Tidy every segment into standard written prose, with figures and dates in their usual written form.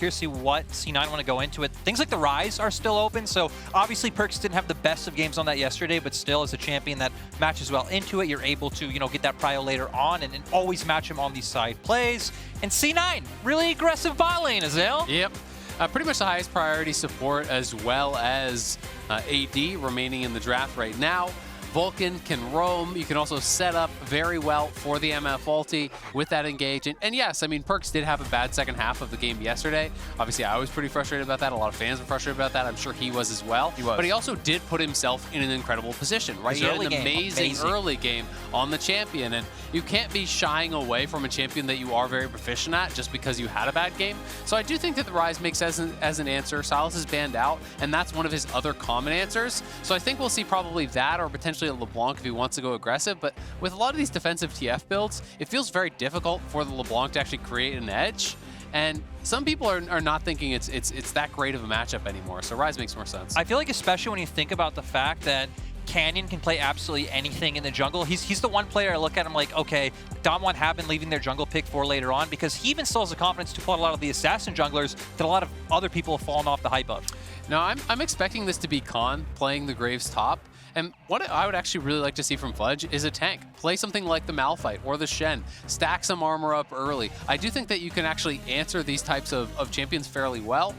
Curious to see what C9 want to go into it. Things like the Ryze are still open, so obviously Perkz didn't have the best of games on that yesterday, but still as a champion that matches well into it, you're able to, get that prio later on and always match him on these side plays. And C9, really aggressive bot lane, Azael. Yep. Pretty much the highest priority support as well as AD remaining in the draft right now. Vulcan can roam. You can also set up very well for the MF ulti with that engage. And yes, I mean, Perkz did have a bad second half of the game yesterday. Obviously, I was pretty frustrated about that. A lot of fans were frustrated about that. I'm sure he was as well. He was. But he also did put himself in an incredible position, right? He had an amazing early game on the champion. And you can't be shying away from a champion that you are very proficient at just because you had a bad game. So I do think that the Ryze makes as an answer. Sylas is banned out, and that's one of his other common answers. So I think we'll see probably that or potentially a LeBlanc if he wants to go aggressive. But with a lot of these defensive TF builds, it feels very difficult for the LeBlanc to actually create an edge. And some people are not thinking it's that great of a matchup anymore. So Ryze makes more sense. I feel like especially when you think about the fact that Canyon can play absolutely anything in the jungle. He's the one player I look at him like, okay, DAMWON have been leaving their jungle pick for later on because he even still has the confidence to pull out a lot of the assassin junglers that a lot of other people have fallen off the hype of. Now, I'm expecting this to be Khan playing the Graves top. And what I would actually really like to see from Fudge is a tank. Play something like the Malphite or the Shen. Stack some armor up early. I do think that you can actually answer these types of champions fairly well.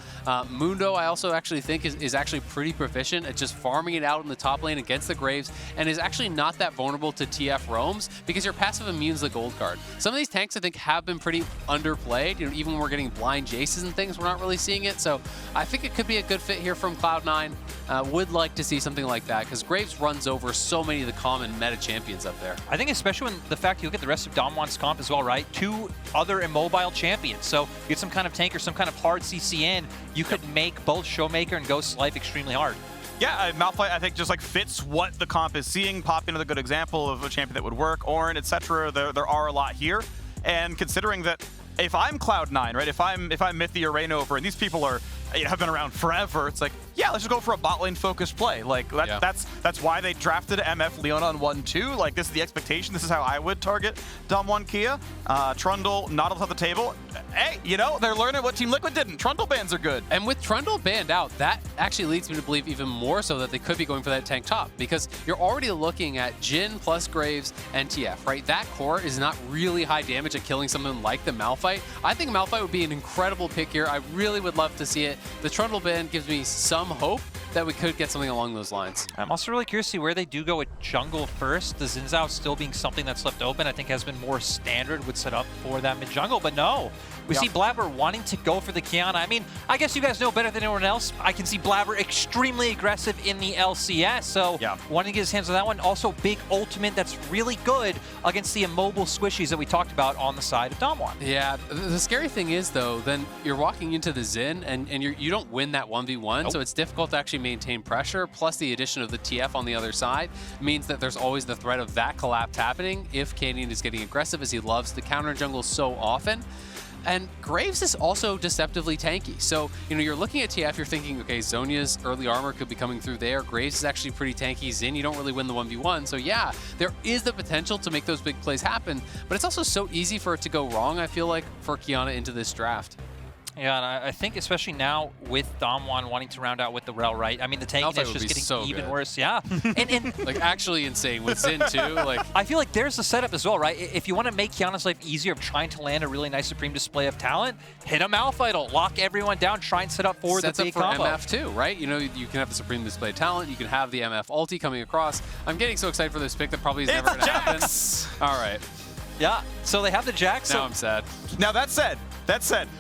Mundo, I also actually think is actually pretty proficient at just farming it out in the top lane against the Graves and is actually not that vulnerable to TF roams because your passive immunes the gold card. Some of these tanks I think have been pretty underplayed. Even when we're getting blind Jaces and things, we're not really seeing it. So I think it could be a good fit here from Cloud9. Would like to see something like that because Graves runs over so many of the common meta champions up there. I think especially when the fact you look at the rest of DAMWON's comp as well, right? 2 other immobile champions. So you get some kind of tank or some kind of hard CC in, you could make both ShowMaker and Ghost's life extremely hard. Yeah, Malphite I think just like fits what the comp is seeing. Pop into the good example of a champion that would work, Ornn, etc. There are a lot here. And considering that if I'm Cloud9, right? If I'm Mythi or Reignover and these people are have been around forever, it's like, yeah, let's just go for a bot lane focused play. Like that's why they drafted MF Leona on 1-2. Like this is the expectation. This is how I would target DWG Kia. Trundle not on the table. Hey, they're learning what Team Liquid didn't. Trundle bans are good. And with Trundle banned out, that actually leads me to believe even more so that they could be going for that tank top because you're already looking at Jhin plus Graves and TF, right? That core is not really high damage at killing someone like the Malphite. I think Malphite would be an incredible pick here. I really would love to see it. The Trundle ban gives me some hope that we could get something along those lines. I'm also really curious to see where they do go with jungle first. The Xin Zhao still being something that's left open, I think has been more standard would set up for that mid-jungle, but no. We see Blaber wanting to go for the Qiyana. I mean, I guess you guys know better than anyone else. I can see Blaber extremely aggressive in the LCS, so wanting to get his hands on that one. Also, big ultimate that's really good against the immobile squishies that we talked about on the side of DAMWON. Yeah, the scary thing is, though, then you're walking into the Zin, and you don't win that 1v1, so it's difficult to actually maintain pressure, plus the addition of the TF on the other side means that there's always the threat of that collapse happening if Canyon is getting aggressive, as he loves to counter jungle so often. And Graves is also deceptively tanky. So, you're looking at TF, you're thinking, okay, Zhonya's early armor could be coming through there. Graves is actually pretty tanky. Zin, you don't really win the 1v1. So yeah, there is the potential to make those big plays happen, but it's also so easy for it to go wrong, I feel like, for Qiyana into this draft. Yeah, and I think especially now with DAMWON wanting to round out with the Rell, right? I mean, the tankiness just getting even worse. Yeah. and like, actually insane with Zin, too. Like, I feel like there's the setup as well, right? If you want to make Qiyana's life easier of trying to land a really nice Supreme display of talent, hit a Malphite, lock everyone down, try and set up for the big combo. MF, too, right? You can have the Supreme display of talent. You can have the MF ulti coming across. I'm getting so excited for this pick that probably is never going to happen. All right. Yeah, so they have the Jax. Now I'm sad. Now that said,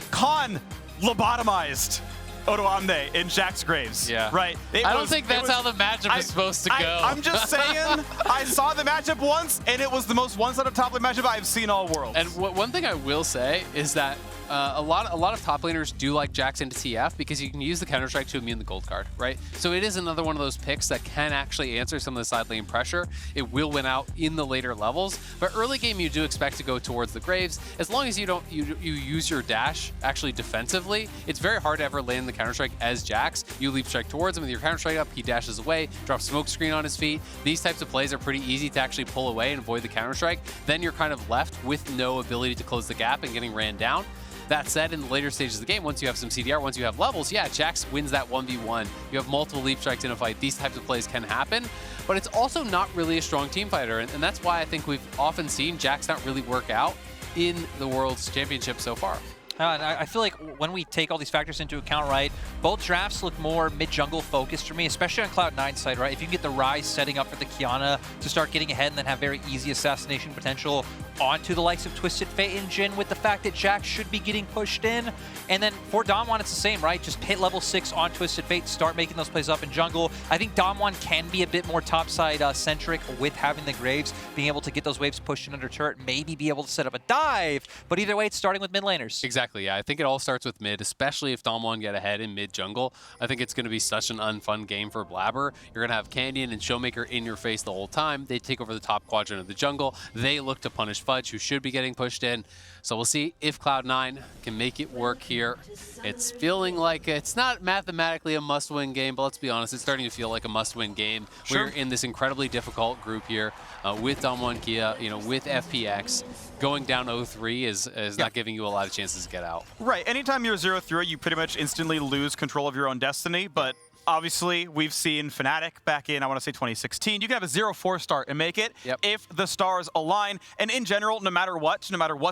Khan lobotomized Odoamne in Jax Graves. Yeah. Right? I don't think that's how the matchup is supposed to go. I'm just saying, I saw the matchup once, and it was the most one-sided top lane matchup I've seen all world. And one thing I will say is that a lot of top laners do like Jax into TF because you can use the Counter-Strike to immune the gold card, right? So it is another one of those picks that can actually answer some of the side lane pressure. It will win out in the later levels, but early game you do expect to go towards the Graves. As long as you use your dash actually defensively, it's very hard to ever land the Counter-Strike as Jax. You leap strike towards him with your Counter-Strike up, he dashes away, drops smoke screen on his feet. These types of plays are pretty easy to actually pull away and avoid the Counter-Strike. Then you're kind of left with no ability to close the gap and getting ran down. That said, in the later stages of the game, once you have some CDR, once you have levels, yeah, Jax wins that 1v1. You have multiple leap strikes in a fight. These types of plays can happen, but it's also not really a strong team fighter, and that's why I think we've often seen Jax not really work out in the World's Championship so far. And I feel like when we take all these factors into account, right, both drafts look more mid-jungle focused for me, especially on Cloud9's side, right? If you can get the Ryze setting up for the Qiyana to start getting ahead and then have very easy assassination potential onto the likes of Twisted Fate and Jhin, with the fact that Jax should be getting pushed in. And then for DAMWON, it's the same, right? Just hit level 6 on Twisted Fate, start making those plays up in jungle. I think DAMWON can be a bit more topside centric with having the Graves, being able to get those waves pushed in under turret, maybe be able to set up a dive. But either way, it's starting with mid laners. Exactly, yeah. I think it all starts with mid, especially if DAMWON get ahead in mid jungle. I think it's going to be such an unfun game for Blaber. You're going to have Canyon and ShowMaker in your face the whole time. They take over the top quadrant of the jungle. They look to punish Fudge, who should be getting pushed in. So we'll see if Cloud9 can make it work here. It's feeling like it's not mathematically a must-win game, but let's be honest, it's starting to feel like a must-win game. Sure. We're in this incredibly difficult group here with DWG Kia, with FPX. Going down 0-3 is not giving you a lot of chances to get out. Right. Anytime you're 0-3, you pretty much instantly lose control of your own destiny, but obviously, we've seen Fnatic back in, I want to say 2016. You can have a 0-4 start and make it if the stars align. And in general, no matter what's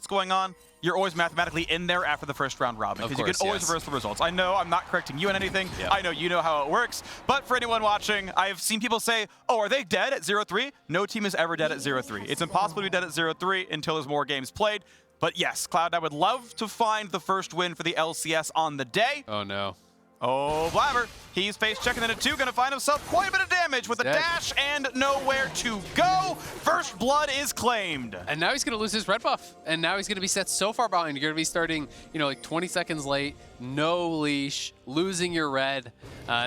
going on, you're always mathematically in there after the first round robin, because you can always reverse the results. I know I'm not correcting you on anything. I know you know how it works. But for anyone watching, I've seen people say, oh, are they dead at 0-3? No team is ever dead at 0-3. It's impossible to be dead at 0-3 until there's more games played. But yes, Cloud, I would love to find the first win for the LCS on the day. Oh, no. Oh, Blaber, he's face checking in at 2, gonna find himself quite a bit of damage with a dash and nowhere to go. First blood is claimed. And now he's gonna lose his red buff. And now he's gonna be set so far behind. You're gonna be starting, like 20 seconds late, no leash, losing your red.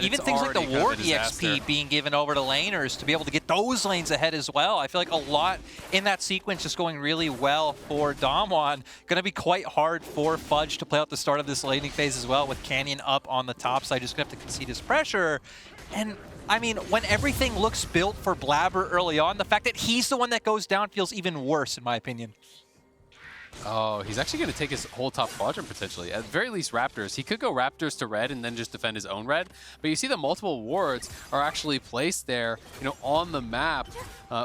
Even things like the ward EXP being given over to laners to be able to get those lanes ahead as well. I feel like a lot in that sequence just going really well for DAMWON. Gonna be quite hard for Fudge to play out the start of this laning phase as well, with Canyon up on the top side, just gonna have to concede his pressure. And I mean, when everything looks built for Blaber early on, the fact that he's the one that goes down feels even worse, in my opinion. Oh, he's actually going to take his whole top quadrant, potentially. At the very least, Raptors. He could go Raptors to red and then just defend his own red. But you see the multiple wards are actually placed there, on the map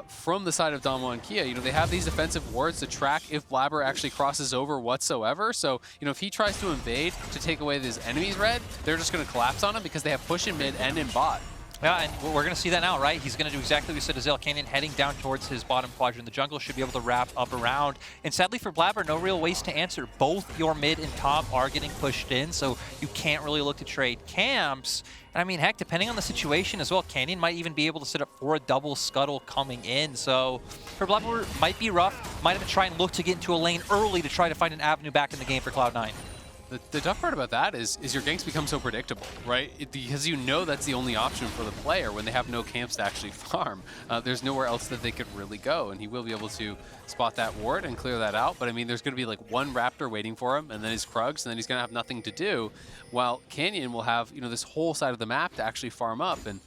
from the side of DWG Kia. They have these defensive wards to track if Blaber actually crosses over whatsoever. So, if he tries to invade to take away his enemy's red, they're just going to collapse on him because they have push in mid and in bot. Yeah, and we're going to see that now, right? He's going to do exactly what we said. Azael Canyon heading down towards his bottom quadrant. The jungle should be able to wrap up around. And sadly for Blaber, no real ways to answer. Both your mid and top are getting pushed in, so you can't really look to trade camps. And I mean, heck, depending on the situation as well, Canyon might even be able to set up for a double scuttle coming in. So for Blaber, might be rough. Might have to try and look to get into a lane early to try to find an avenue back in the game for Cloud9. The tough part about that is your ganks become so predictable, right? Because that's the only option for the player when they have no camps to actually farm. There's nowhere else that they could really go, and he will be able to spot that ward and clear that out. But I mean, there's going to be like one Raptor waiting for him, and then his Krugs, and then he's going to have nothing to do, while Canyon will have this whole side of the map to actually farm up. And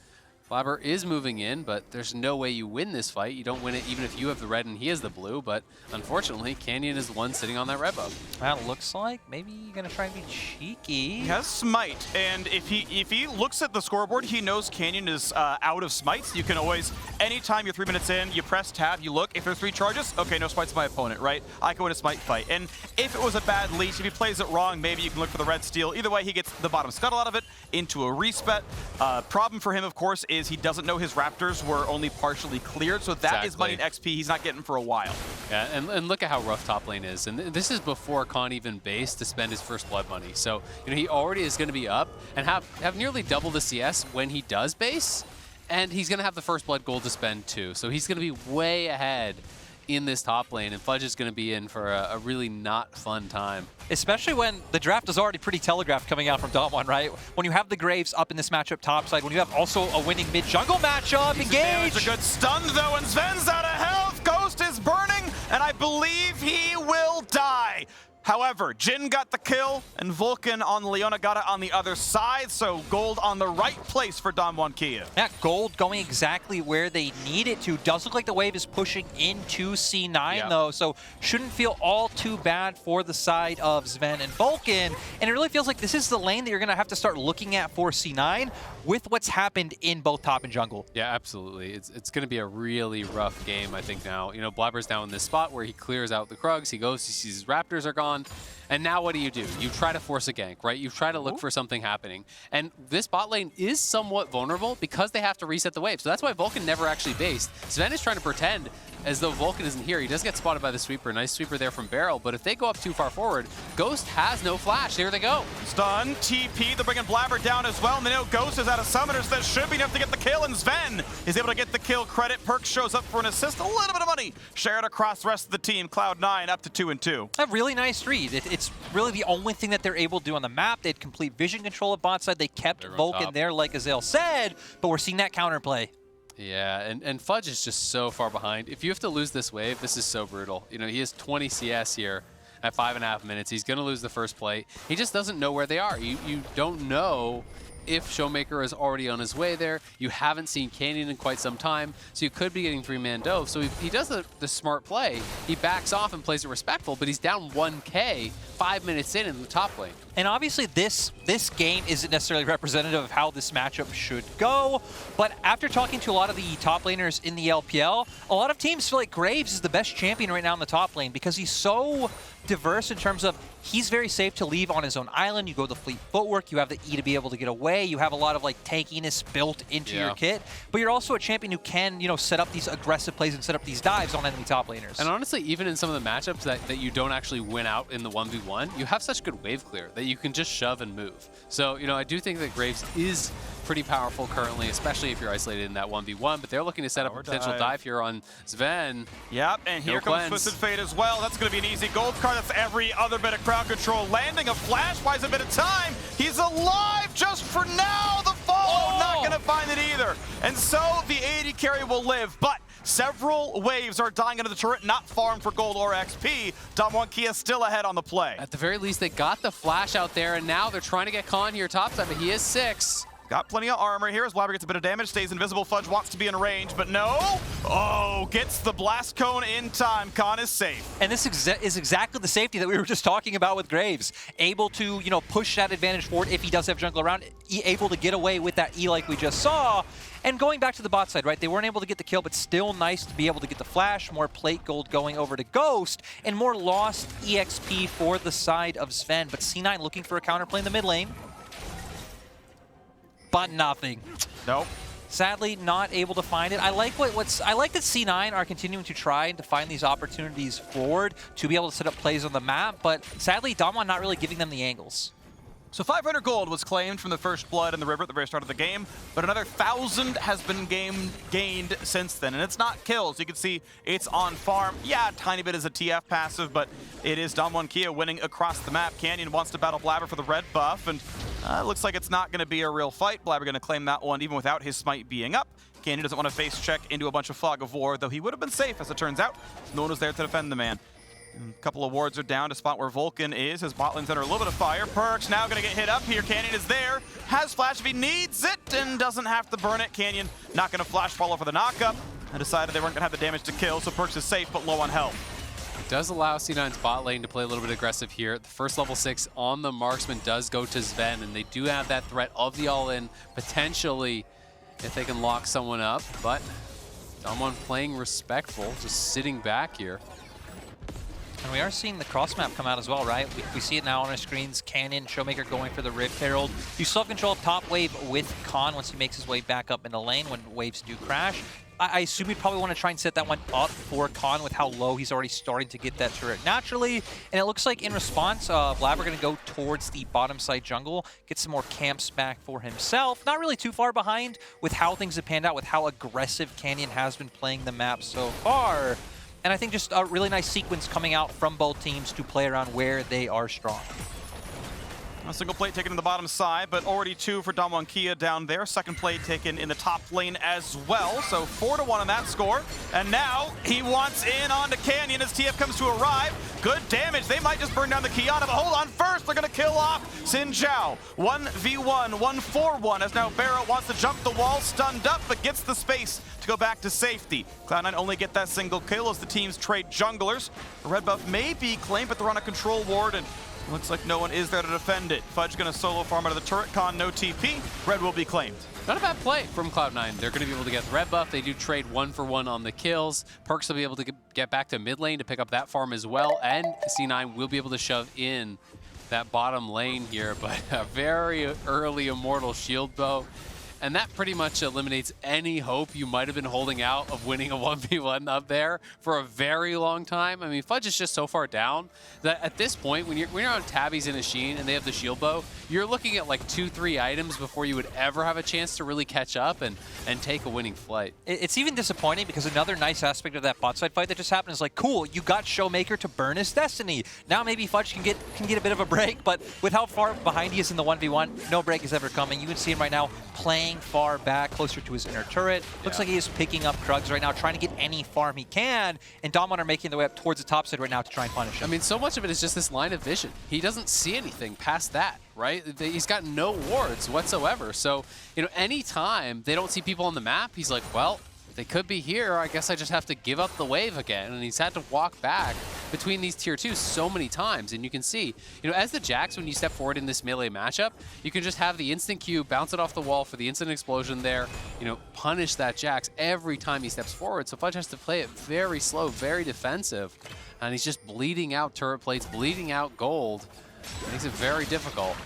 Blaber is moving in, but there's no way you win this fight. You don't win it even if you have the red and he has the blue, but unfortunately, Canyon is the one sitting on that red buff. That looks like maybe you're going to try and be cheeky. He has Smite, and if he looks at the scoreboard, he knows Canyon is out of Smites. You can always, anytime you're 3 minutes in, you press tab, you look. If there's 3 charges, okay, no Smites to my opponent, right? I can win a Smite fight. And if it was a bad leash, if he plays it wrong, maybe you can look for the red steal. Either way, he gets the bottom scuttle out of it into a respec. Problem for him, of course, is he doesn't know his Raptors were only partially cleared, so that is money and XP he's not getting for a while. Yeah, and look at how rough top lane is. And this is before Khan even based to spend his first blood money. So, he already is going to be up and have nearly double the CS when he does base. And he's going to have the first blood gold to spend too. So he's going to be way ahead in this top lane, and Fudge is going to be in for a really not fun time. Especially when the draft is already pretty telegraphed coming out from DAMWON, right? When you have the Graves up in this matchup topside, when you have also a winning mid-jungle matchup, engage! It's a good stun though, and Zven's out of health! Ghost is burning, and I believe he will die. However, Jhin got the kill, and Vulcan on Leona got it on the other side, so gold on the right place for DAMWON Kia. Yeah, gold going exactly where they need it to. Does look like the wave is pushing into C9, though, so shouldn't feel all too bad for the side of Zven and Vulcan. And it really feels like this is the lane that you're going to have to start looking at for C9 with what's happened in both top and jungle. Yeah, absolutely. It's going to be a really rough game, I think, now. You know, Blaber's now in this spot where he clears out the Krugs, he goes, he sees his Raptors are gone. And now what do? You try to force a gank, right? You try to look for something happening. And this bot lane is somewhat vulnerable because they have to reset the wave. So that's why Vulcan never actually based. Zven is trying to pretend as though Vulcan isn't here. He does get spotted by the sweeper. Nice sweeper there from Beryl. But if they go up too far forward, Ghost has no flash. Here they go. Stun, TP, they're bringing Blaber down as well. And they know Ghost is out of summoners. That should be enough to get the kill. And Zven is able to get the kill credit. Perkz shows up for an assist. A little bit of money shared across the rest of the team. Cloud9 up to 2-2. A really nice read. It's really the only thing that they're able to do on the map. They had complete vision control at bot side. They kept Vulcan there, like Azael said, but we're seeing that counterplay. Yeah, and Fudge is just so far behind. If you have to lose this wave, this is so brutal. You know, he has 20 CS here at 5.5 minutes. He's going to lose the first plate. He just doesn't know where they are. You don't know if ShowMaker is already on his way there. You haven't seen Canyon in quite some time, so you could be getting 3-man dove. So he does the smart play. He backs off and plays it respectful, but he's down 1K 5 minutes in the top lane. And obviously this game isn't necessarily representative of how this matchup should go, but after talking to a lot of the top laners in the LPL, a lot of teams feel like Graves is the best champion right now in the top lane because he's so diverse in terms of he's very safe to leave on his own island. You go the fleet footwork, you have the E to be able to get away, you have a lot of like tankiness built into your kit, but you're also a champion who can, you know, set up these aggressive plays and set up these dives on enemy top laners. And honestly, even in some of the matchups that you don't actually win out in the 1v1, you have such good wave clear that you can just shove and move. So, you know, I do think that Graves is pretty powerful currently, especially if you're isolated in that 1v1, but they're looking to set up a potential dive here on Zven. Yep, and here comes Twisted Fate as well. That's going to be an easy gold card. That's every other bit of crowd control. Landing a flash buys a bit of time. He's alive just for now. The follow, not going to find it either. And so the AD carry will live, but several waves are dying into the turret, not farmed for gold or XP. DWG Kia still ahead on the play. At the very least, they got the flash out there, and now they're trying to get Khan here topside, but he is 6. Got plenty of armor here as Blaber gets a bit of damage, stays invisible. Fudge wants to be in range, but no. Oh, gets the blast cone in time. Khan is safe. And this is exactly the safety that we were just talking about with Graves. Able to, you know, push that advantage forward if he does have jungle around. Able to get away with that E like we just saw. And going back to the bot side, right? They weren't able to get the kill, but still nice to be able to get the flash. More plate gold going over to Ghost, and more lost EXP for the side of Zven. But C9 looking for a counterplay in the mid lane. But nothing. Nope. Sadly, not able to find it. I like I like that C9 are continuing to try to find these opportunities forward to be able to set up plays on the map, but sadly, DAMWON not really giving them the angles. So 500 gold was claimed from the first blood in the river at the very start of the game, but another 1,000 has been gained since then, and it's not kills. You can see it's on farm. Yeah, a tiny bit is a TF passive, but it is DWG Kia winning across the map. Canyon wants to battle Blaber for the red buff, and it looks like it's not going to be a real fight. Blaber going to claim that one even without his smite being up. Canyon doesn't want to face check into a bunch of fog of war, though he would have been safe, as it turns out. No one was there to defend the man. A couple of wards are down to spot where Vulcan is. His bot lane's under a little bit of fire. Perkz now going to get hit up here. Canyon is there. Has flash if he needs it and doesn't have to burn it. Canyon not going to flash follow for the knockup. I decided they weren't going to have the damage to kill, so Perkz is safe but low on health. It does allow C9's bot lane to play a little bit aggressive here. The first level 6 on the marksman does go to Zven, and they do have that threat of the all-in potentially if they can lock someone up, but DWG playing respectful, just sitting back here. And we are seeing the cross map come out as well, right? We see it now on our screens. Canyon, ShowMaker going for the Rift Herald. You still have control of top wave with Khan once he makes his way back up in the lane when waves do crash. I assume you'd probably want to try and set that one up for Khan with how low he's already starting to get that turret naturally. And it looks like in response, Blaber going to go towards the bottom side jungle, get some more camps back for himself. Not really too far behind with how things have panned out, with how aggressive Canyon has been playing the map so far. And I think just a really nice sequence coming out from both teams to play around where they are strong. A single plate taken in the bottom side, but already 2 for DWG Kia down there. Second plate taken in the top lane as well. So 4-1 on that score. And now he wants in onto Canyon as TF comes to arrive. Good damage. They might just burn down the Qiyana, but hold on. First, they're going to kill off Zhao. 1v1, 1-4-1 as now Beryl wants to jump the wall, stunned up, but gets the space to go back to safety. Cloud9 only get that single kill as the teams trade junglers. The red buff may be claimed, but they're on a control ward, and looks like no one is there to defend it. Fudge going to solo farm out of the turret con, no TP. Red will be claimed. Not a bad play from Cloud9. They're going to be able to get the red buff. They do trade 1-for-1 on the kills. Perkz will be able to get back to mid lane to pick up that farm as well, and C9 will be able to shove in that bottom lane here, but a very early Immortal Shield Bow. And that pretty much eliminates any hope you might have been holding out of winning a 1v1 up there for a very long time. I mean, Fudge is just so far down that at this point, when you're on Tabby's and Jhin and they have the shield bow, you're looking at like 2-3 items before you would ever have a chance to really catch up and take a winning flight. It's even disappointing because another nice aspect of that bot side fight that just happened is like, cool, you got ShowMaker to burn his destiny. Now maybe Fudge can get a bit of a break, but with how far behind he is in the 1v1, no break is ever coming. You can see him right now playing far back, closer to his inner turret. Looks like he is picking up Krugs right now, trying to get any farm he can, and DWG are making their way up towards the top side right now to try and punish him. I mean, so much of it is just this line of vision. He doesn't see anything past that, right? He's got no wards whatsoever. So, you know, anytime they don't see people on the map, he's like, well, they could be here. I guess I just have to give up the wave again. And he's had to walk back between these tier 2s so many times. And you can see, you know, as the Jax, when you step forward in this melee matchup, you can just have the instant Q, bounce it off the wall for the instant explosion there, you know, punish that Jax every time he steps forward. So Fudge has to play it very slow, very defensive. And he's just bleeding out turret plates, bleeding out gold. It makes it very difficult.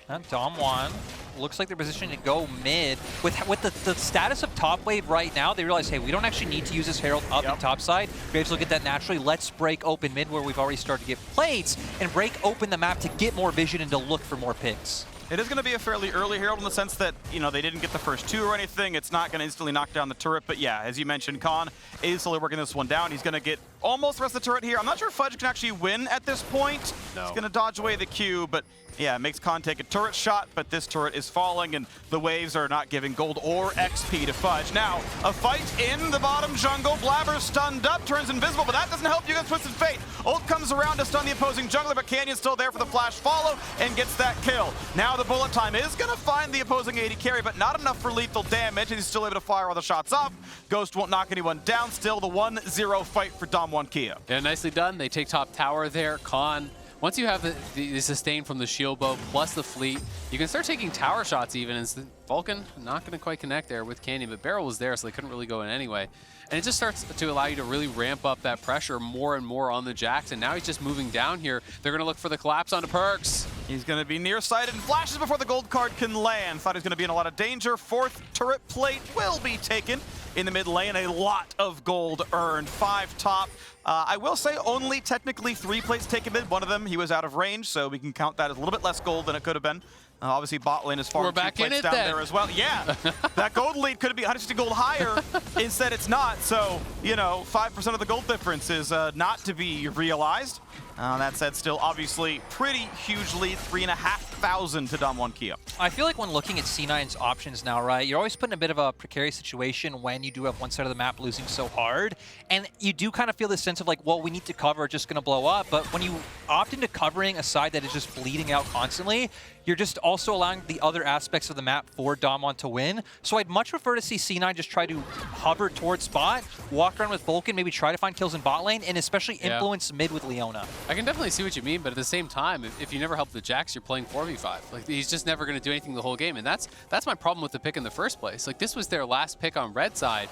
And DWG looks like they're positioned to go mid. With the status of top wave right now, they realize, hey, we don't actually need to use this Herald up in top side. Graves will get that naturally. Let's break open mid where we've already started to get plates and break open the map to get more vision and to look for more picks. It is going to be a fairly early Herald in the sense that, you know, they didn't get the first 2 or anything. It's not going to instantly knock down the turret. But yeah, as you mentioned, Khan is slowly working this one down. He's going to get almost the rest of the turret here. I'm not sure if Fudge can actually win at this point. No. He's going to dodge away the Q, but yeah, it makes Khan take a turret shot, but this turret is falling, and the waves are not giving gold or XP to Fudge. Now, a fight in the bottom jungle. Blaber stunned up, turns invisible, but that doesn't help you against Twisted Fate. Ult comes around to stun the opposing jungler, but Canyon's still there for the flash follow and gets that kill. Now the bullet time is going to find the opposing AD carry, but not enough for lethal damage, and he's still able to fire all the shots off. Ghost won't knock anyone down. Still the 1-0 fight for DWG Kia. Yeah, nicely done. They take top tower there. Khan, once you have the sustain from the shield bow plus the fleet, you can start taking tower shots even. And Vulcan not going to quite connect there with Canyon, but Beryl was there, so they couldn't really go in anyway. And it just starts to allow you to really ramp up that pressure more and more on the Jax. And now he's just moving down here. They're going to look for the collapse onto Perkz. He's going to be nearsighted and flashes before the gold card can land. Thought he was going to be in a lot of danger. 4th turret plate will be taken in the mid lane. A lot of gold earned. 5 top. I will say only technically 3 plates taken mid. One of them, he was out of range, so we can count that as a little bit less gold than it could have been. Obviously, bot lane is far 2 plates down there as well. Yeah, that gold lead could be 160 gold higher. Instead, it's not. So, you know, 5% of the gold difference is not to be realized. That said, still obviously pretty huge lead, 3,500 to DWG Kia. I feel like when looking at C9's options now, right, you're always put in a bit of a precarious situation when you do have one side of the map losing so hard. And you do kind of feel this sense of like, well, we need to cover, just going to blow up. But when you opt into covering a side that is just bleeding out constantly, you're just also allowing the other aspects of the map for DWG to win. So I'd much prefer to see C9 just try to hover towards spot, walk around with Vulcan, maybe try to find kills in bot lane, and especially influence mid with Leona. I can definitely see what you mean, but at the same time, if you never help the Jax, you're playing 4v5. Like, he's just never going to do anything the whole game, and that's my problem with the pick in the first place. Like, this was their last pick on red side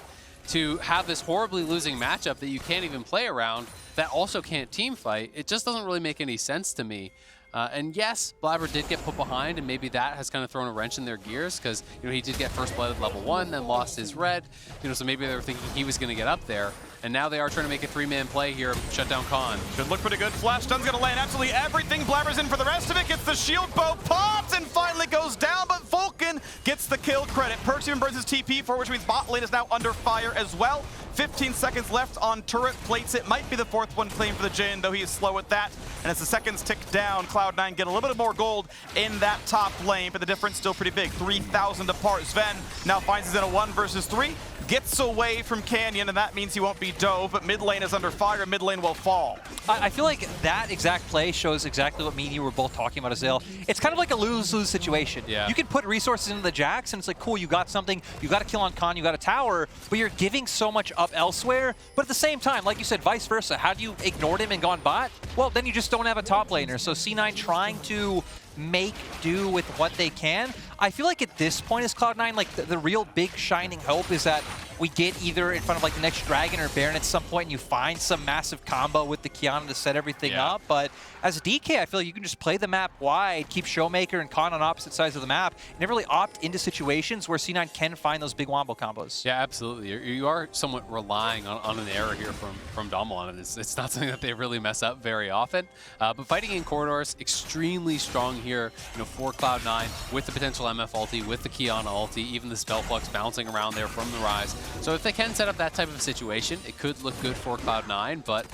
to have this horribly losing matchup that you can't even play around, that also can't team fight. It just doesn't really make any sense to me. And yes, Blaber did get put behind, and maybe that has kind of thrown a wrench in their gears because, you know, he did get first blood at level 1, then lost his red. You know, so maybe they were thinking he was going to get up there. And now they are trying to make a 3-man play here, shut down Khan. Should look pretty good. Flash stun's going to land absolutely everything. Blaber's in for the rest of it. Gets the shield bow, pops, and finally goes down. But Vulcan gets gets the kill credit. Perkz even burns his TP for, which means bot lane is now under fire as well. 15 seconds left on turret, plates it. Might be the fourth one claimed for the Jhin, though he is slow at that. And as the seconds tick down, Cloud9 get a little bit more gold in that top lane, but the difference still pretty big. 3,000 apart. Zven now finds he's in a 1 versus 3. Gets away from Canyon, and that means he won't be dove, but mid lane is under fire. Mid lane will fall. I feel like that exact play shows exactly what me and you were both talking about, Azael. It's kind of like a lose-lose situation. Yeah. You can put resources into the Jax, and it's like, cool, you got something, you got a kill on Khan, you got a tower, but you're giving so much up elsewhere. But at the same time, like you said, vice versa. Had you ignored him and gone bot, well, then you just don't have a top laner. So C9 trying to make do with what they can. I feel like at this point as Cloud9, like the real big shining hope is that we get either in front of like the next Dragon or Baron at some point and you find some massive combo with the Qiyana to set everything up. But as a DK, I feel like you can just play the map wide, keep ShowMaker and Khan on opposite sides of the map, and never really opt into situations where C9 can find those big wombo combos. Yeah, absolutely. You are somewhat relying on an error here from DAMWON, and it's not something that they really mess up very often. But fighting in corridors, extremely strong here, for Cloud9 with the potential MF ulti, with the Qiyana ulti, even the Spell Flux bouncing around there from the Ryze. So if they can set up that type of situation, it could look good for Cloud9, but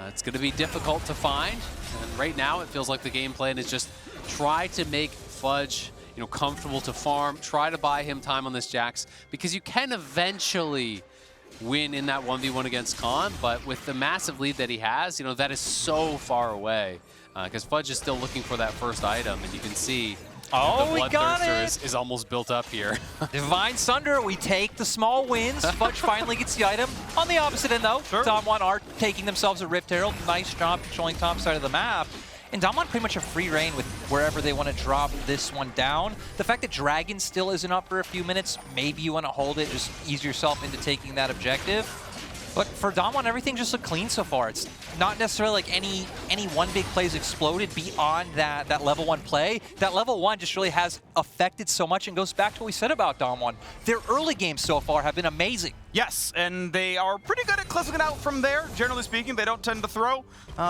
it's going to be difficult to find. And right now, it feels like the game plan is just try to make Fudge comfortable to farm, try to buy him time on this Jax, because you can eventually win in that 1v1 against Khan, but with the massive lead that he has, that is so far away. Because Fudge is still looking for that first item, and you can see the Bloodthirster is almost built up here. Divine Sunder, we take the small wins. Fudge finally gets the item. On the opposite end, though, DAMWON are taking themselves a Rift Herald. Nice job controlling top side of the map. And DAMWON pretty much a free reign with wherever they want to drop this one down. The fact that Dragon still isn't up for a few minutes, maybe you want to hold it, just ease yourself into taking that objective. But for DAMWON, everything just looked clean so far. It's not necessarily like any one big play's exploded beyond that level 1 play. That level 1 just really has affected so much and goes back to what we said about DAMWON. Their early games so far have been amazing. Yes, and they are pretty good at closing it out from there. Generally speaking, they don't tend to throw.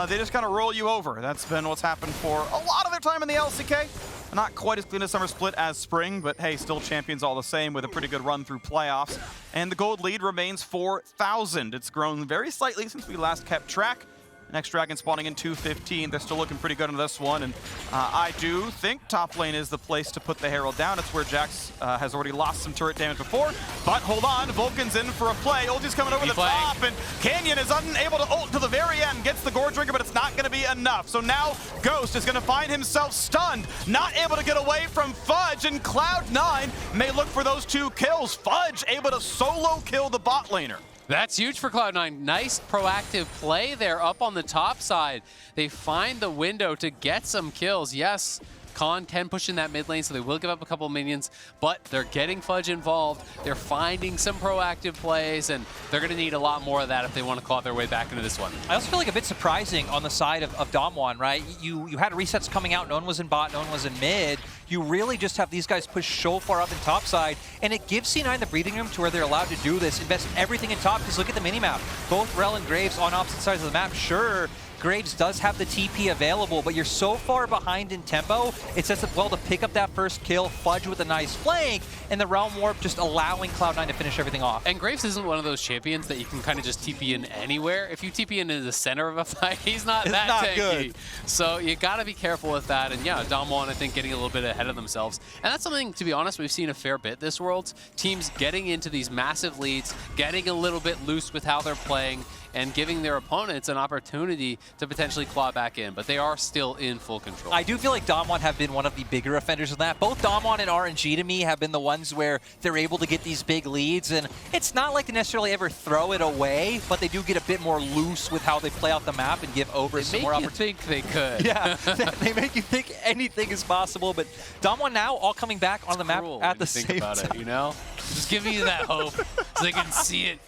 They just kind of roll you over. That's been what's happened for a lot of their time in the LCK. Not quite as clean a summer split as spring, but hey, still champions all the same with a pretty good run through playoffs. And the gold lead remains 4,000. It's grown very slightly since we last kept track. Next Dragon spawning in 2:15. They're still looking pretty good on this one, and I do think top lane is the place to put the Herald down. It's where Jax has already lost some turret damage before, but hold on, Vulcan's in for a play. Ulti's coming over the top, and Canyon is unable to ult to the very end. Gets the Gore Drinker, but it's not going to be enough. So now Ghost is going to find himself stunned, not able to get away from Fudge, and Cloud9 may look for those 2 kills. Fudge able to solo kill the bot laner. That's huge for Cloud9. Nice proactive play there up on the top side. They find the window to get some kills. Yes, Khan can push in that mid lane, so they will give up a couple minions, but they're getting Fudge involved. They're finding some proactive plays, and they're going to need a lot more of that if they want to claw their way back into this one. I also feel like a bit surprising on the side of DAMWON, right? You had resets coming out, no one was in bot, no one was in mid. You really just have these guys push so far up in top side, and it gives C9 the breathing room to where they're allowed to do this, invest everything in top, because look at the minimap. Both Rell and Graves on opposite sides of the map. Sure, Graves does have the TP available, but you're so far behind in tempo, it sets up well to pick up that first kill, Fudge with a nice flank, and the Realm Warp just allowing Cloud9 to finish everything off. And Graves isn't one of those champions that you can kind of just TP in anywhere. If you TP into the center of a fight, he's not that tanky. Good. So you got to be careful with that. And yeah, DAMWON, I think, getting a little bit ahead of themselves. And that's something, to be honest, we've seen a fair bit this Worlds. Teams getting into these massive leads, getting a little bit loose with how they're playing, and giving their opponents an opportunity to potentially claw back in, but they are still in full control. I do feel like DAMWON have been one of the bigger offenders of that. Both DAMWON and RNG to me have been the ones where they're able to get these big leads, and it's not like they necessarily ever throw it away, but they do get a bit more loose with how they play out the map and give over some more opportunity. They think they could. Yeah, they make you think anything is possible, but DAMWON now all coming back on the map at the same time. Think about it, Just give me that hope so they can see it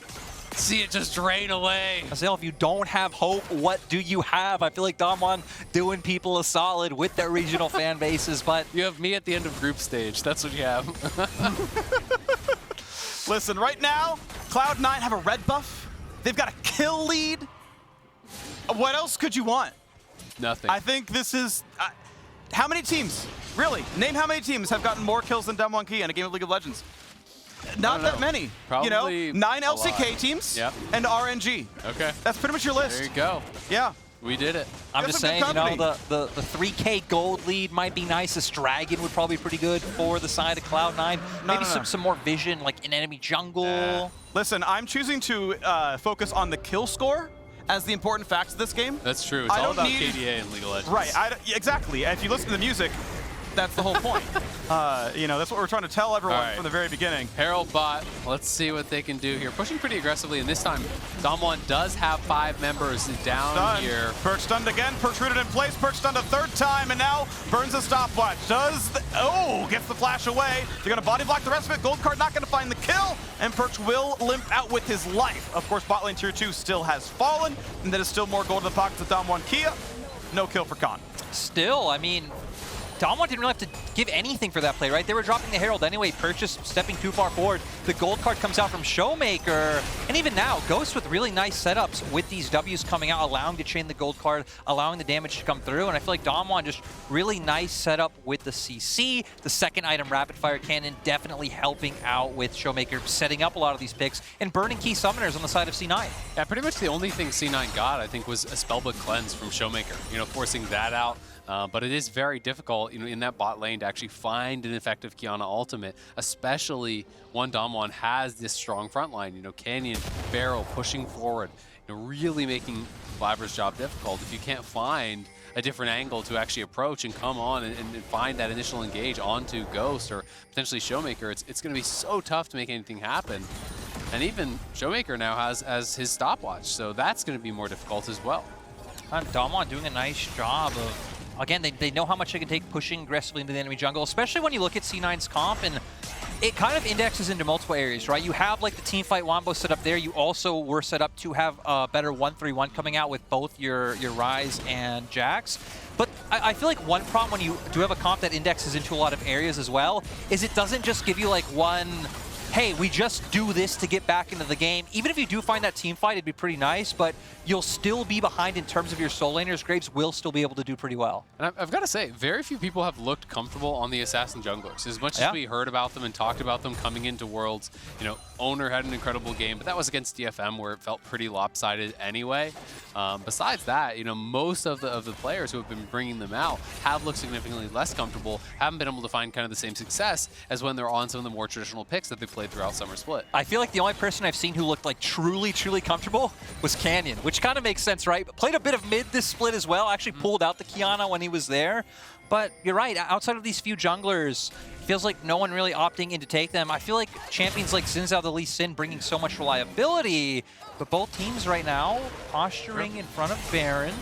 just drain away. Azael, if you don't have hope, what do you have? I feel like DAMWON doing people a solid with their regional fan bases, but... You have me at the end of group stage. That's what you have. Listen, right now, Cloud9 have a red buff. They've got a kill lead. What else could you want? Nothing. I think this is... how many teams Really, name how many teams have gotten more kills than DWG Kia in a game of League of Legends. Not that many. Probably 9 LCK teams and RNG. Okay. That's pretty much your list. There you go. Yeah. We did it. I'm just saying, the 3K gold lead might be nice. This dragon would probably be pretty good for the side of Cloud9. Maybe some more vision, like in enemy jungle. Listen, I'm choosing to focus on the kill score as the important facts of this game. That's true. It's all about KDA and League of Legends. Right. Exactly. If you listen to the music, that's the whole point. That's what we're trying to tell everyone from the very beginning. Herald bot, let's see what they can do here. Pushing pretty aggressively, and this time, DAMWON does have 5 members down here. Perkz stunned again, Perkz rooted in place, Perkz stunned a 3rd time, and now burns the stopwatch. Gets the flash away. They're gonna body block the rest of it. Gold card not gonna find the kill, and Perkz will limp out with his life. Of course, bot lane tier 2 still has fallen, and there is still more gold in the pockets of DWG Kia. No kill for Khan. Still, I mean, DAMWON didn't really have to give anything for that play, right? They were dropping the Herald anyway. Perkz just stepping too far forward. The gold card comes out from ShowMaker. And even now, Ghost with really nice setups with these Ws coming out, allowing to chain the gold card, allowing the damage to come through. And I feel like DAMWON just really nice setup with the CC. The second item, Rapid Fire Cannon, definitely helping out with ShowMaker, setting up a lot of these picks and burning key summoners on the side of C9. Yeah, pretty much the only thing C9 got, I think, was a Spellbook Cleanse from ShowMaker. Forcing that out. But it is very difficult, in that bot lane to actually find an effective Qiyana ultimate, especially when DAMWON has this strong front line. Canyon, Beryl pushing forward, really making Blaber's job difficult. If you can't find a different angle to actually approach and come on and find that initial engage onto Ghost or potentially ShowMaker, it's going to be so tough to make anything happen. And even ShowMaker now has his stopwatch, so that's going to be more difficult as well. And DAMWON doing a nice job of, again, they know how much they can take pushing aggressively into the enemy jungle, especially when you look at C9's comp, and it kind of indexes into multiple areas, right? You have like the teamfight Wombo set up there. You also were set up to have a better 1-3-1 coming out with both your Ryze and Jax. But I feel like one problem when you do have a comp that indexes into a lot of areas as well is it doesn't just give you like one, hey, we just do this to get back into the game. Even if you do find that team fight, it'd be pretty nice, but you'll still be behind in terms of your soul laners. Graves will still be able to do pretty well. And I've got to say, very few people have looked comfortable on the assassin junglers. As much as we heard about them and talked about them coming into Worlds, Owner had an incredible game, but that was against DFM where it felt pretty lopsided anyway. Besides that, most of the players who have been bringing them out have looked significantly less comfortable, haven't been able to find kind of the same success as when they're on some of the more traditional picks that they played throughout Summer Split. I feel like the only person I've seen who looked like truly comfortable was Canyon, which kind of makes sense, right? But played a bit of mid this split as well, actually pulled out the Qiyana when he was there. But you're right, outside of these few junglers, it feels like no one really opting in to take them. I feel like champions like Xin Zhao, the Lee Sin, bringing so much reliability, but both teams right now posturing in front of Baron.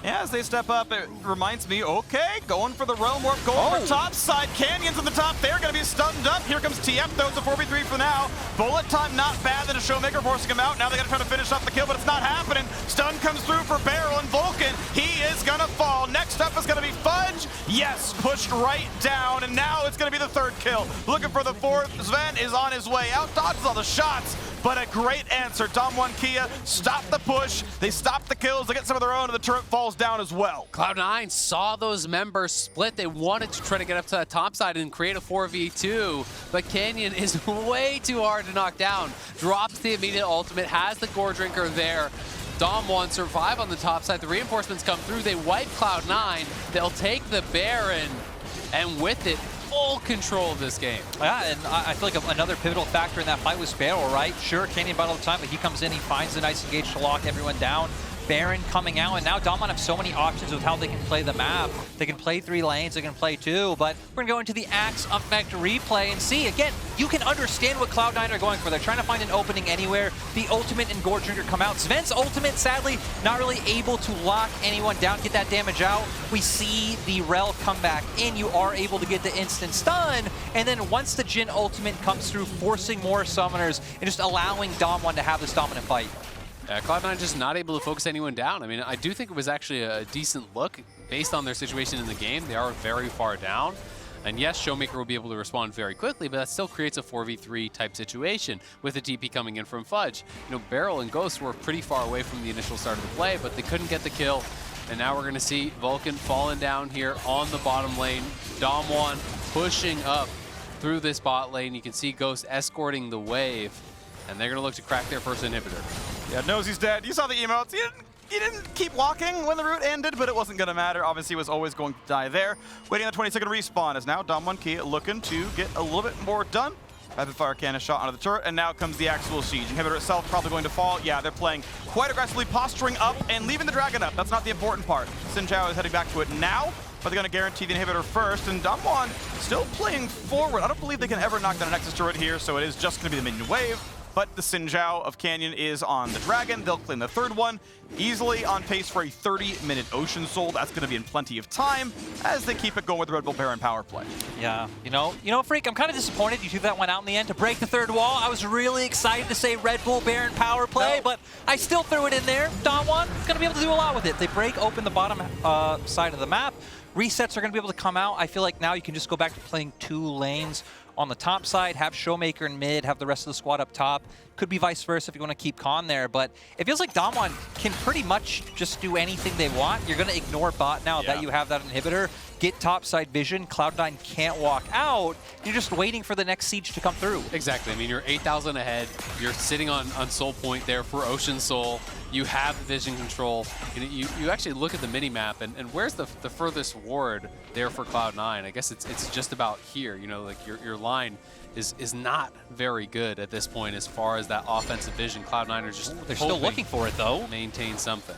Yeah, as they step up, it reminds me, okay, going for the Realm Warp, going for top side. Canyons on the top, they're going to be stunned up. Here comes TF, though, it's a 4v3 for now. Bullet time not bad, then a ShowMaker forcing him out. Now they got to try to finish off the kill, but it's not happening. Stun comes through for Beryl and Vulcan. He is going to fall. Next up is going to be Fudge. Yes, pushed right down, and now it's going to be the 3rd kill. Looking for the 4th. Zven is on his way out, dodges all the shots. But a great answer. DWG Kia stop the push. They stop the kills. They get some of their own, and the turret falls down as well. Cloud9 saw those members split. They wanted to try to get up to that top side and create a 4v2, but Canyon is way too hard to knock down. Drops the immediate ultimate, has the Gore Drinker there. DAMWON survive on the top side. The reinforcements come through. They wipe Cloud9. They'll take the Baron, and with it, full control of this game. Yeah, and I feel like another pivotal factor in that fight was Beryl, right? Sure, Canyon battle the time, but he comes in, he finds a nice engage to lock everyone down. Baron coming out, and now DAMWON have so many options with how they can play the map. They can play 3 lanes, they can play 2, but we're gonna go into the Axe Effect replay and see, again, you can understand what Cloud9 are going for. They're trying to find an opening anywhere. The ultimate and Gore Drinker come out. Zven's ultimate, sadly, not really able to lock anyone down, get that damage out. We see the Rell come back in. You are able to get the instant stun, and then once the Jhin ultimate comes through, forcing more summoners and just allowing DAMWON to have this dominant fight. Cloud9 just not able to focus anyone down. I mean, I do think it was actually a decent look based on their situation in the game. They are very far down. And yes, ShowMaker will be able to respond very quickly, but that still creates a 4v3 type situation with a TP coming in from Fudge. Beryl and Ghost were pretty far away from the initial start of the play, but they couldn't get the kill. And now we're going to see Vulcan falling down here on the bottom lane. DAMWON pushing up through this bot lane. You can see Ghost escorting the wave. And they're going to look to crack their first inhibitor. Yeah, knows he's dead. You saw the emotes. He didn't keep walking when the route ended, but it wasn't going to matter. Obviously, he was always going to die there. Waiting on the 20-second respawn is now DWG Kia looking to get a little bit more done. Rapid fire cannon shot onto the turret, and now comes the actual siege. Inhibitor itself probably going to fall. Yeah, they're playing quite aggressively, posturing up and leaving the dragon up. That's not the important part. Zhao is heading back to it now, but they're going to guarantee the inhibitor first, and DWG still playing forward. I don't believe they can ever knock down a Nexus turret here, so it is just going to be the minion wave. But the Zhao of Canyon is on the dragon. They'll claim the third one. Easily on pace for a 30-minute Ocean Soul. That's going to be in plenty of time as they keep it going with the Red Bull Baron power play. Yeah, you know, Phreak, I'm kind of disappointed you two that went out in the end to break the third wall. I was really excited to say Red Bull Baron power play, but I still threw it in there. DWG is going to be able to do a lot with it. They break open the bottom side of the map. Resets are going to be able to come out. I feel like now you can just go back to playing 2 lanes on the top side, have ShowMaker in mid, have the rest of the squad up top. Could be vice versa if you want to keep Khan there, but it feels like DWG can pretty much just do anything they want. You're going to ignore bot now that you have that inhibitor. Get topside vision. Cloud9 can't walk out. You're just waiting for the next siege to come through. Exactly. I mean, you're 8,000 ahead. You're sitting on Soul Point there for Ocean Soul. You have the vision control. You actually look at the mini-map, and where's the furthest ward there for Cloud9? I guess it's just about here. You know, like your line is not very good at this point as far as that offensive vision. Cloud9 are just they're still looking for it, though. Maintain something.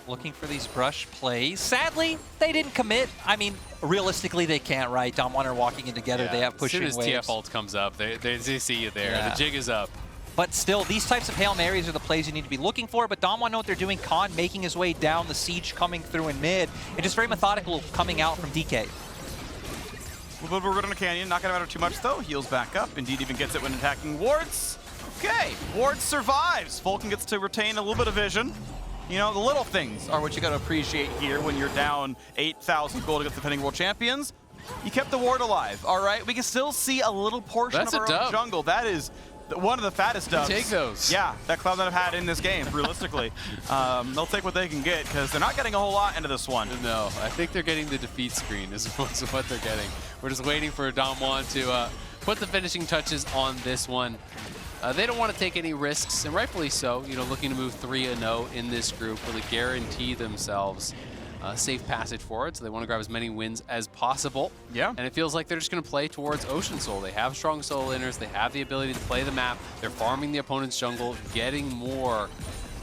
Looking for these brush plays. Sadly, they didn't commit. I mean, realistically, they can't, right? DWG are walking in together. Yeah, they have pushing waves. As soon as TF ult comes up, they see you there. Yeah. The jig is up. But still, these types of Hail Marys are the plays you need to be looking for, but DWG know what they're doing. Khan making his way down, the siege coming through in mid, and just very methodical coming out from DK. A little bit of on a canyon, not going to matter too much though. Heals back up, indeed even gets it when attacking wards. Okay, wards survives. Vulcan gets to retain a little bit of vision. You know, the little things are what you got to appreciate here when you're down 8,000 gold against defending world champions. You kept the ward alive, all right? We can still see a little portion of our own jungle. That is one of the fattest dubs. Take those. Yeah, that Cloud9 have had in this game, realistically. They'll take what they can get because they're not getting a whole lot into this one. No, I think they're getting the defeat screen is what they're getting. We're just waiting for DWG to put the finishing touches on this one. They don't want to take any risks, and rightfully so. You know, looking to move 3-0 in this group, really guarantee themselves safe passage forward. So they want to grab as many wins as possible. Yeah. And it feels like they're just going to play towards Ocean Soul. They have strong soul inners. They have the ability to play the map. They're farming the opponent's jungle, getting more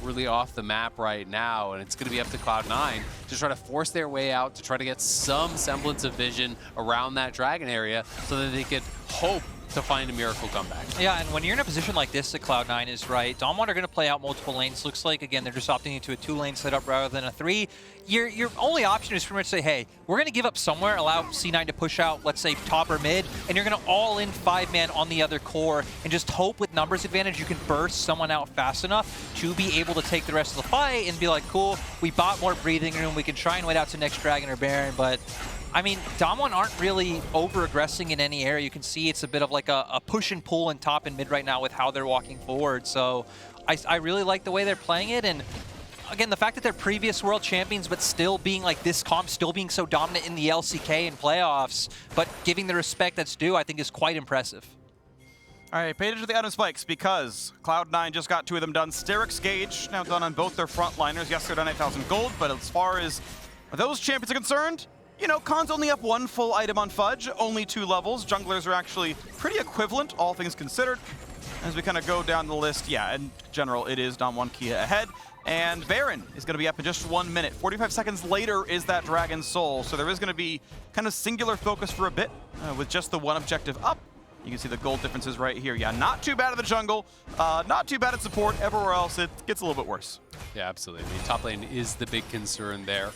really off the map right now, and it's going to be up to Cloud9 to try to force their way out, to try to get some semblance of vision around that dragon area so that they could hope to find a miracle comeback. Yeah, and when you're in a position like this that Cloud9 is, right, DWG are going to play out multiple lanes. Looks like, again, they're just opting into a 2-lane setup rather than a 3. Your only option is pretty much say, hey, we're going to give up somewhere, allow C9 to push out, let's say, top or mid, and you're going to all-in 5-man on the other core and just hope with numbers advantage you can burst someone out fast enough to be able to take the rest of the fight and be like, cool, we bought more breathing room, we can try and wait out to next Dragon or Baron, but I mean, DWG aren't really over-aggressing in any area. You can see it's a bit of like a push and pull in top and mid right now with how they're walking forward. So I really like the way they're playing it. And again, the fact that they're previous world champions, but still being like this comp, still being so dominant in the LCK and playoffs, but giving the respect that's due, I think is quite impressive. All right, pay attention to the item spikes because Cloud9 just got 2 of them done. Sterix Gauge now done on both their frontliners. Yes, they're done 8,000 gold, but as far as those champions are concerned, you know, Khan's only up 1 full item on Fudge, only 2 levels. Junglers are actually pretty equivalent, all things considered. As we kind of go down the list, yeah, in general, it is DWG Kia ahead. And Baron is going to be up in just 1 minute. 45 seconds later is that Dragon Soul. So there is going to be kind of singular focus for a bit with just the 1 objective up. You can see the gold differences right here. Yeah, not too bad in the jungle, not too bad at support. Everywhere else, it gets a little bit worse. Yeah, absolutely. I mean, top lane is the big concern there.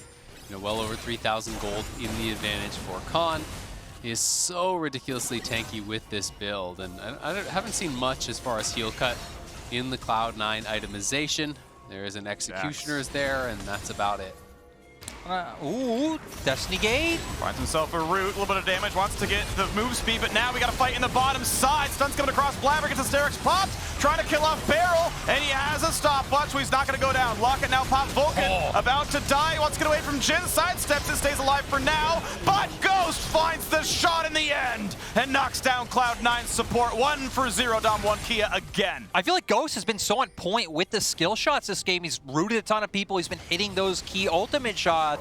You know, well over 3,000 gold in the advantage for Khan. He is so ridiculously tanky with this build, and I haven't seen much as far as heal cut in the Cloud9 itemization. There is an Executioner's there, and that's about it. Ooh, Destiny Gate. Finds himself a root, a little bit of damage, wants to get the move speed, but now we got to fight in the bottom side. Stun's coming across Blaber, gets hysterics popped, trying to kill off Beryl, and he has a stopwatch, so he's not going to go down. Locket now pops Vulcan, about to die, wants to get away from Jhin, sidesteps it, stays alive for now, but Ghost finds the shot in the end, and knocks down Cloud9's support. 1-for-0, DAMWON Kia again. I feel like Ghost has been so on point with the skill shots this game. He's rooted a ton of people, he's been hitting those key ultimate shots,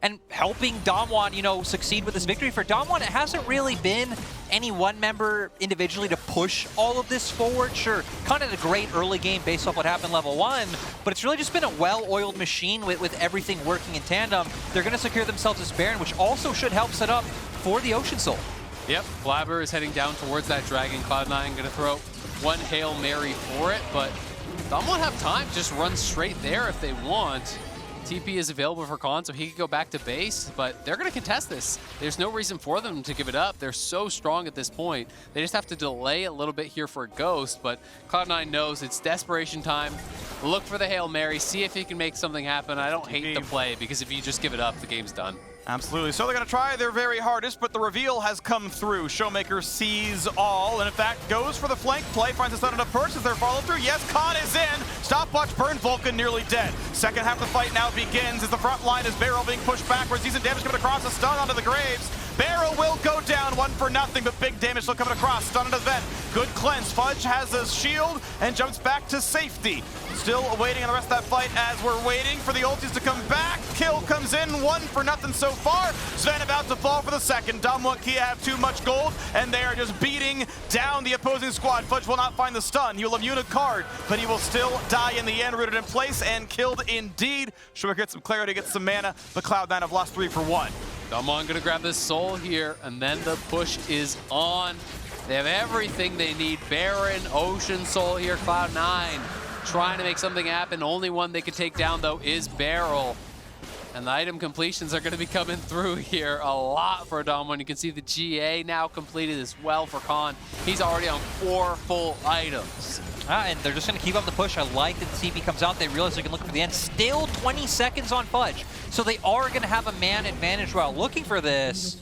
and helping DAMWON, you know, succeed with this victory. For DAMWON, it hasn't really been any one member individually to push all of this forward. Sure, kind of a great early game based off what happened level 1, but it's really just been a well-oiled machine with everything working in tandem. They're going to secure themselves this Baron, which also should help set up for the Ocean Soul. Yep, Blaber is heading down towards that dragon. Cloud9 going to throw one Hail Mary for it, but DAMWON have time to just run straight there if they want. TP is available for Khan, so he can go back to base, but they're going to contest this. There's no reason for them to give it up. They're so strong at this point. They just have to delay a little bit here for Ghost, but Cloud9 knows it's desperation time. Look for the Hail Mary, see if he can make something happen. I don't hate the play, because if you just give it up, the game's done. Absolutely. So they're going to try their very hardest, but the reveal has come through. ShowMaker sees all, and in fact goes for the flank play, finds a stun on a Perkz as they're follow through. Yes, Khan is in. Stopwatch burn, Vulcan nearly dead. Second half of the fight now begins as the front line is Beryl being pushed backwards. Decent damage coming across, a stun onto the Graves. Beryl will go down, 1-for-0, but big damage still coming across. Stun into Zven. Good cleanse. Fudge has a shield and jumps back to safety. Still waiting on the rest of that fight as we're waiting for the ultis to come back. Kill comes in, 1-for-0 so far. Zven about to fall for the second. DAMWON Kia have too much gold, and they are just beating down the opposing squad. Fudge will not find the stun. He will immune a card, but he will still die in the end, rooted in place and killed indeed. ShowMaker gets some clarity, gets some mana, but Cloud9 have lost 3 for 1. DAMWON gonna grab this soul here, and then the push is on. They have everything they need. Baron, Ocean Soul here, Cloud9 trying to make something happen. Only one they could take down, though, is Beryl. And the item completions are gonna be coming through here a lot for DAMWON. You can see the GA now completed as well for Khan. He's already on 4 full items. And they're just going to keep up the push. I like that the CP comes out. They realize they can look for the end. Still 20 seconds on Fudge. So they are going to have a man advantage while looking for this.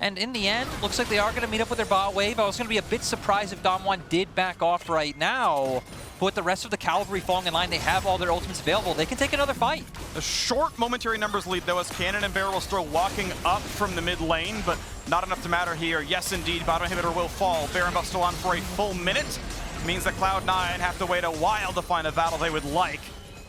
And in the end, looks like they are going to meet up with their bot wave. I was going to be a bit surprised if DAMWON did back off right now. But with the rest of the cavalry falling in line, they have all their ultimates available. They can take another fight. A short momentary numbers lead, though, as Qiyana and Beryl will still walking up from the mid lane, but not enough to matter here. Yes, indeed, bottom inhibitor will fall. Baron buff still on for a full minute. Means that Cloud9 have to wait a while to find a battle they would like.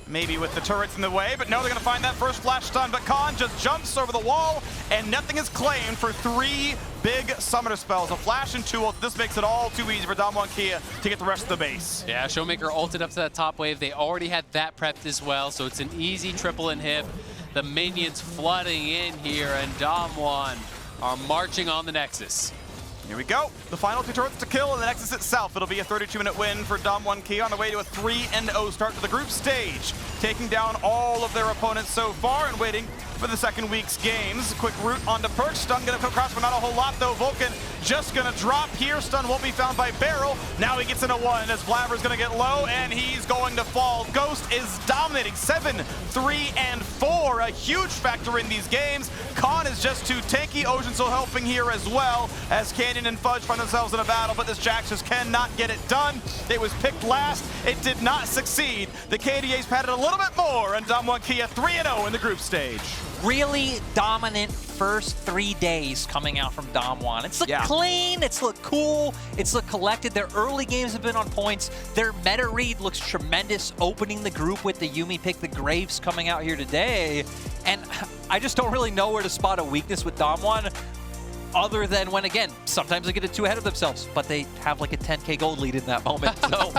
Maybe with the turrets in the way, but no, they're going to find that first flash stun. But Khan just jumps over the wall, and nothing is claimed for 3 big summoner spells. A flash and 2 ult. This makes it all too easy for DAMWON Kia to get the rest of the base. Yeah, ShowMaker ulted up to that top wave. They already had that prepped as well, so it's an easy triple inhib. The minions flooding in here, and DAMWON are marching on the Nexus. Here we go. The final 2 turrets to kill, and the Nexus itself. It'll be a 32-minute win for DAMWON Kia on the way to a 3-0 start to the group stage. Taking down all of their opponents so far and waiting for the second week's games. Quick route onto Perkz. Stun gonna come across, but not a whole lot though. Vulcan just gonna drop here. Stun won't be found by Beryl. Now he gets in a 1 as Blaber's gonna get low, and he's going to fall. Ghost is dominating 7, 3, and 4. A huge factor in these games. Khan is just too tanky. Ocean Soul helping here as well as Canyon and Fudge find themselves in a battle, but this Jax just cannot get it done. It was picked last. It did not succeed. The KDA's padded a little bit more, and DAMWON Kia 3-0 in the group stage. Really dominant first 3 days coming out from DAMWON. It's looked clean, it's looked cool, it's looked collected. Their early games have been on points. Their meta read looks tremendous, opening the group with the Yuumi pick, the Graves coming out here today. And I just don't really know where to spot a weakness with DAMWON, other than when, again, sometimes they get it too ahead of themselves, but they have like a 10K gold lead in that moment. So.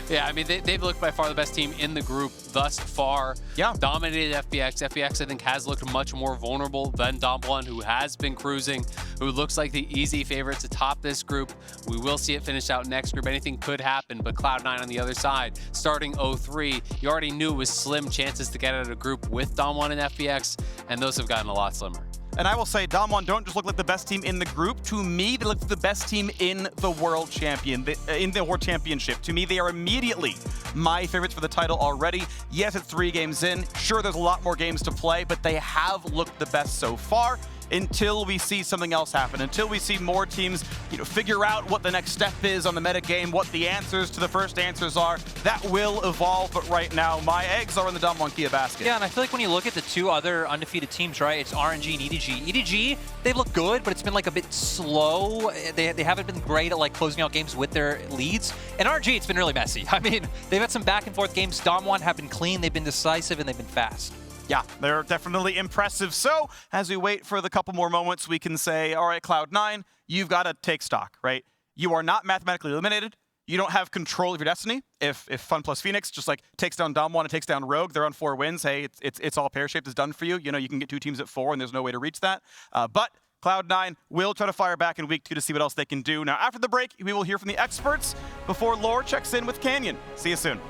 Yeah, I mean, they've looked by far the best team in the group thus far. Yeah. Dominated FPX. FPX, I think, has looked much more vulnerable than DAMWON, who has been cruising, who looks like the easy favorite to top this group. We will see it finish out next group. Anything could happen, but Cloud9 on the other side, starting 0-3, you already knew it was slim chances to get out of a group with DAMWON and FPX, and those have gotten a lot slimmer. And I will say, DAMWON don't just look like the best team in the group. To me, they look like the best team in the World Championship. To me, they are immediately my favorites for the title already. Yes, it's 3 games in. Sure, there's a lot more games to play, but they have looked the best so far. Until we see something else happen, until we see more teams, figure out what the next step is on the meta game, what the answers to the first answers are, that will evolve. But right now, my eggs are in the DWG Kia basket. Yeah, and I feel like when you look at the 2 other undefeated teams, right, it's RNG and EDG. EDG, they've looked good, but it's been like a bit slow. They haven't been great at like closing out games with their leads. And RNG, it's been really messy. I mean, they've had some back and forth games. DAMWON have been clean, they've been decisive, and they've been fast. Yeah, they're definitely impressive. So as we wait for the couple more moments, we can say, all right, Cloud9, you've got to take stock, right? You are not mathematically eliminated. You don't have control of your destiny. If Fun plus Phoenix just like takes down DAMWON and takes down Rogue, they're on 4 wins. Hey, it's all pear-shaped. It's done for you. You can get 2 teams at 4, and there's no way to reach that. But Cloud9 will try to fire back in week 2 to see what else they can do. Now, after the break, we will hear from the experts before Lore checks in with Canyon. See you soon.